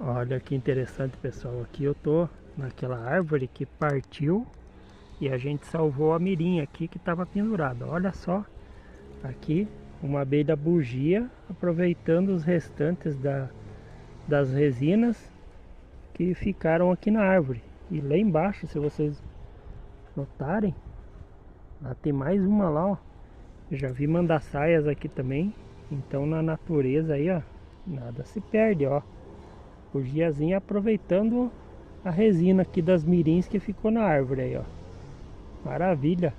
Olha que interessante, pessoal. Aqui eu tô naquela árvore que partiu e a gente salvou a mirim aqui que estava pendurada. Olha só, aqui uma abelha bugia aproveitando os restantes das resinas que ficaram aqui na árvore. E lá embaixo, se vocês notarem, lá tem mais uma lá, ó. Eu já vi mandaçaias aqui também. Então na natureza aí, ó, nada se perde, ó. Bugiazinha aproveitando a resina aqui das mirins que ficou na árvore aí, ó. Maravilha.